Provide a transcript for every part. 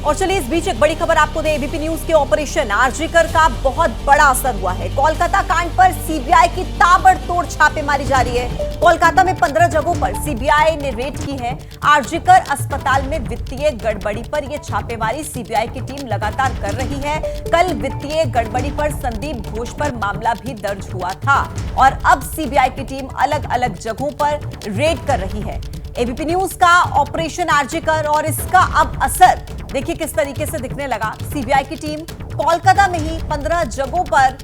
और चलिए इस बीच एक बड़ी खबर आपको दे। एबीपी न्यूज के ऑपरेशन आरजीकर का बहुत बड़ा असर हुआ है। कोलकाता कांड पर सीबीआई की ताबड़तोड़ छापेमारी जारी है। कोलकाता में 15 जगहों पर सीबीआई ने रेड की है। आरजीकर अस्पताल में वित्तीय गड़बड़ी पर यह छापेमारी सीबीआई की टीम लगातार कर रही है। कल वित्तीय गड़बड़ी पर संदीप घोष पर मामला भी दर्ज हुआ था और अब सीबीआई की टीम अलग अलग जगहों पर रेड कर रही है। एबीपी न्यूज का ऑपरेशन आरजीकर और इसका अब असर देखिए किस तरीके से दिखने लगा। सीबीआई की टीम कोलकाता में ही 15 जगहों पर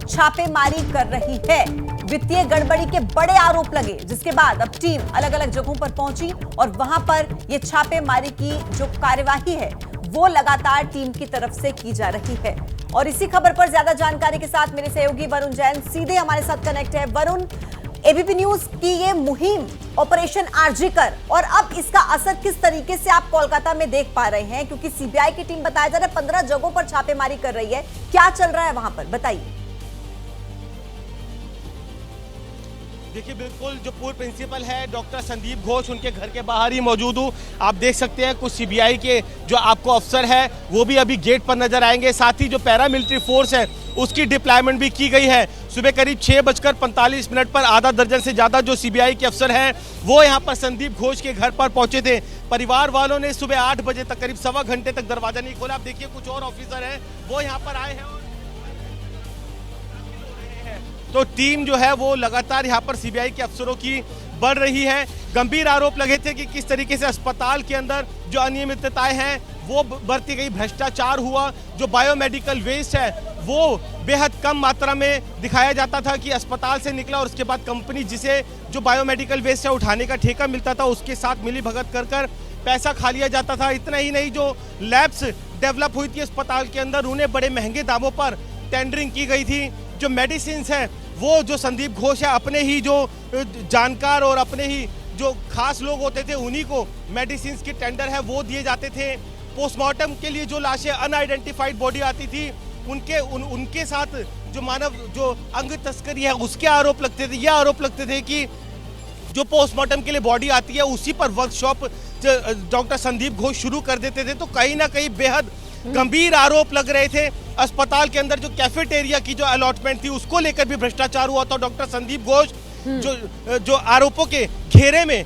छापेमारी कर रही है। वित्तीय गड़बड़ी के बड़े आरोप लगे, जिसके बाद अब टीम अलग अलग जगहों पर पहुंची और वहां पर यह छापेमारी की जो कार्यवाही है वो लगातार टीम की तरफ से की जा रही है। और इसी खबर पर ज्यादा जानकारी के साथ मेरे सहयोगी वरुण जैन सीधे हमारे साथ कनेक्ट है। वरुण, एबीपी न्यूज की ये मुहिम ऑपरेशन आरजीकर और अब इसका असर किस तरीके से आप कोलकाता में देख पा रहे हैं, क्योंकि सीबीआई की टीम बताया जा रहा है 15 जगहों पर छापेमारी कर रही है। क्या चल रहा है वहां पर, बताइए। देखिए, बिल्कुल जो पूर्व प्रिंसिपल है डॉक्टर संदीप घोष, उनके घर के बाहर ही मौजूद हूँ। आप देख सकते हैं कुछ सीबीआई के जो आपको अफसर है वो भी अभी गेट पर नजर आएंगे। साथ ही जो पैरामिलिट्री फोर्स है उसकी डिप्लॉयमेंट भी की गई है। सुबह करीब 6:45 पर आधा दर्जन से ज्यादा जो सीबीआई के अफसर हैं वो यहाँ पर संदीप घोष के घर पर पहुंचे थे। परिवार वालों ने सुबह 8 बजे तक करीब सवा घंटे तक दरवाजा नहीं खोला। आप देखिए कुछ और ऑफिसर हैं वो यहाँ पर आए हैं। तो टीम जो है वो लगातार यहाँ पर सीबीआई के अफसरों की बढ़ रही है। गंभीर आरोप लगे थे कि किस तरीके से अस्पताल के अंदर जो अनियमितताएं हैं वो बरती गई, भ्रष्टाचार हुआ। जो बायोमेडिकल वेस्ट है वो बेहद कम मात्रा में दिखाया जाता था कि अस्पताल से निकला और उसके बाद कंपनी जिसे जो बायोमेडिकल वेस्ट है उठाने का ठेका मिलता था उसके साथ मिली भगत कर कर पैसा खा लिया जाता था। इतना ही नहीं, जो लैब्स डेवलप हुई थी अस्पताल के अंदर उन्हें बड़े महंगे दामों पर टेंडरिंग की गई थी। जो मेडिसिन है वो जो संदीप घोष है अपने ही जो जानकार और अपने ही जो खास लोग होते थे उन्हीं को मेडिसिन की टेंडर है वो दिए जाते थे। पोस्टमार्टम के लिए जो लाशें अनआइडेंटिफाइड बॉडी आती थी उनके साथ जो मानव जो अंग तस्करी है उसके आरोप लगते थे। ये आरोप लगते थे कि जो पोस्टमार्टम के लिए बॉडी आती है उसी पर वर्कशॉप डॉक्टर संदीप घोष शुरू कर देते थे। तो कहीं ना कहीं बेहद गंभीर आरोप लग रहे थे। अस्पताल के अंदर जो कैफेटेरिया की जो अलॉटमेंट थी उसको लेकर भी भ्रष्टाचार हुआ था। डॉक्टर संदीप घोष जो आरोपों के घेरे में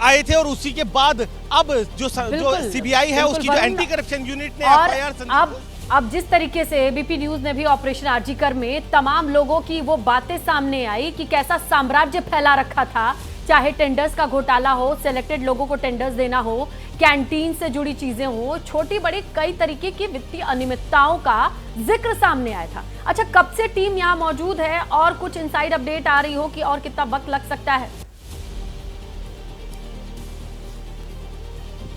आए थे और उसी के बाद अब जो सीबीआई है उसकी जो एंटी करप्शन यूनिट ने एफआईआर अब जिस तरीके से एबीपी न्यूज ने भी ऑपरेशन आरजीकर में तमाम लोगों की वो बातें सामने आई कि कैसा साम्राज्य फैला रखा था, चाहे टेंडर्स का घोटाला हो, सिलेक्टेड लोगों को टेंडर्स देना हो, कैंटीन से जुड़ी चीजें हो, छोटी बड़ी कई तरीके की वित्तीय अनियमितताओं का जिक्र सामने आया था। अच्छा, कब से टीम यहाँ मौजूद है और कुछ इनसाइड अपडेट आ रही हो कि और कितना वक्त लग सकता है?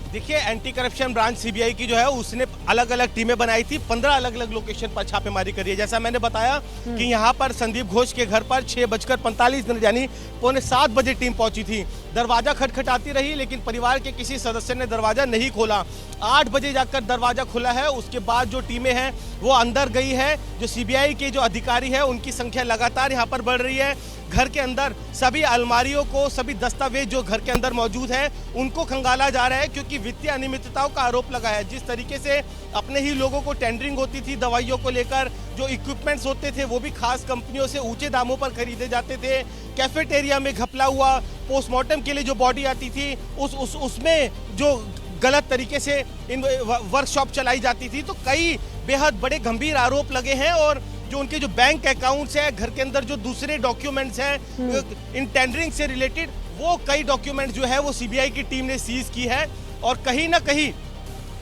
देखिए, एंटी करप्शन ब्रांच सीबीआई की जो है उसने अलग अलग टीमें बनाई थी। 15 अलग अलग लोकेशन पर छापेमारी करी है। जैसा मैंने बताया कि यहाँ पर संदीप घोष के घर पर 6:45 यानी 6:45 बजे टीम पहुंची थी। दरवाजा खटखटाती रही लेकिन परिवार के किसी सदस्य ने दरवाजा नहीं खोला। 8 बजे जाकर दरवाजा खुला है। उसके बाद जो टीमें हैं वो अंदर गई है। जो सीबीआई के जो अधिकारी है उनकी संख्या लगातार यहाँ पर बढ़ रही है। घर के अंदर सभी अलमारियों को, सभी दस्तावेज जो घर के अंदर मौजूद है उनको खंगाला जा रहा है, क्योंकि वित्तीय अनियमितताओं का आरोप लगा है। जिस तरीके से अपने ही लोगों को टेंडरिंग होती थी दवाइयों को लेकर, जो इक्विपमेंट्स होते थे वो भी खास कंपनियों से ऊंचे दामों पर खरीदे जाते थे। कैफेटेरिया में घपला हुआ, पोस्टमार्टम के लिए जो बॉडी आती थी उसमें जो गलत तरीके से इन वर्कशॉप चलाई जाती थी। तो कई बेहद बड़े गंभीर आरोप लगे हैं और जो उनके जो बैंक अकाउंट्स है, घर के अंदर जो दूसरे डॉक्यूमेंट्स हैं इन टेंडरिंग से रिलेटेड, वो कई डॉक्यूमेंट्स जो है वो सीबीआई की टीम ने सीज की है। और कहीं ना कहीं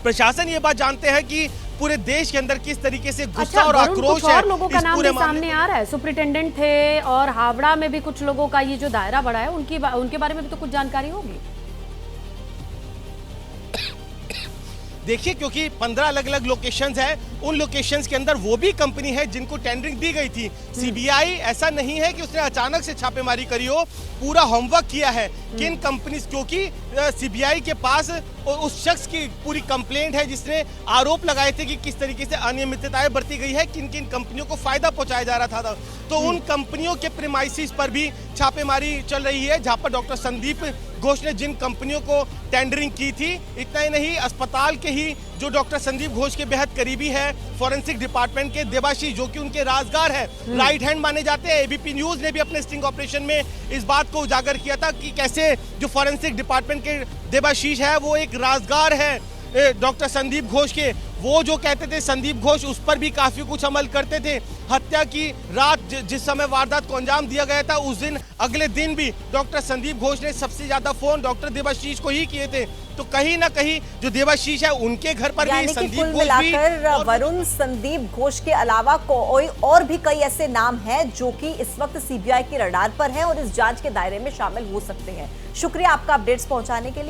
प्रशासन ये बात जानते हैं कि पूरे देश के अंदर किस तरीके से गुस्सा और आक्रोश है। लोगों का नाम भी सामने आ रहा है, सुपरिटेंडेंट थे और हावड़ा में भी कुछ लोगों का ये जो दायरा बढ़ा है उनके बारे में भी तो कुछ जानकारी होगी। देखिए, क्योंकि 15 अलग अलग लोकेशंस हैं, उन लोकेशंस के अंदर वो भी कंपनी है जिनको टेंडरिंग दी गई थी। सीबीआई ऐसा नहीं है कि उसने अचानक से छापेमारी करी हो, पूरा होमवर्क किया है किन कंपनी, क्योंकि सीबीआई के पास उस शख्स की पूरी कंप्लेंट है जिसने आरोप लगाए थे कि किस तरीके से अनियमितताएं बरती गई है, किन किन कंपनियों को फायदा पहुंचाया जा रहा था। तो उन कंपनियों के प्रीमाइसिस पर भी छापेमारी चल रही है, जहां पर डॉक्टर संदीप घोष ने जिन कंपनियों को टेंडरिंग की थी। इतना ही नहीं, अस्पताल के ही जो डॉक्टर संदीप घोष के बेहद करीबी है फॉरेंसिक डिपार्टमेंट के, देवाशीष, जो कि उनके राजगार है, राइट हैंड माने जाते हैं। एबीपी न्यूज ने भी अपने स्टिंग ऑपरेशन में इस बात को उजागर किया था कि कैसे जो फॉरेंसिक डिपार्टमेंट के देवाशीष है वो एक राजगार है डॉक्टर संदीप घोष के। वो जो कहते थे संदीप घोष उस पर भी काफी कुछ अमल करते थे। हत्या की रात जिस समय वारदात को अंजाम दिया गया था उस दिन अगले दिन भी डॉक्टर संदीप घोष ने सबसे ज्यादा फोन डॉक्टर देवाशीष को ही किए थे। तो कहीं ना कहीं जो देवाशीष है उनके घर पर भी संदीप घोष मिलाकर वरुण, संदीप घोष के अलावा कोई और भी कई ऐसे नाम हैं जो कि इस वक्त सीबीआई की रडार पर हैं और इस जांच के दायरे में शामिल हो सकते हैं। शुक्रिया आपका अपडेट्स पहुंचाने के लिए।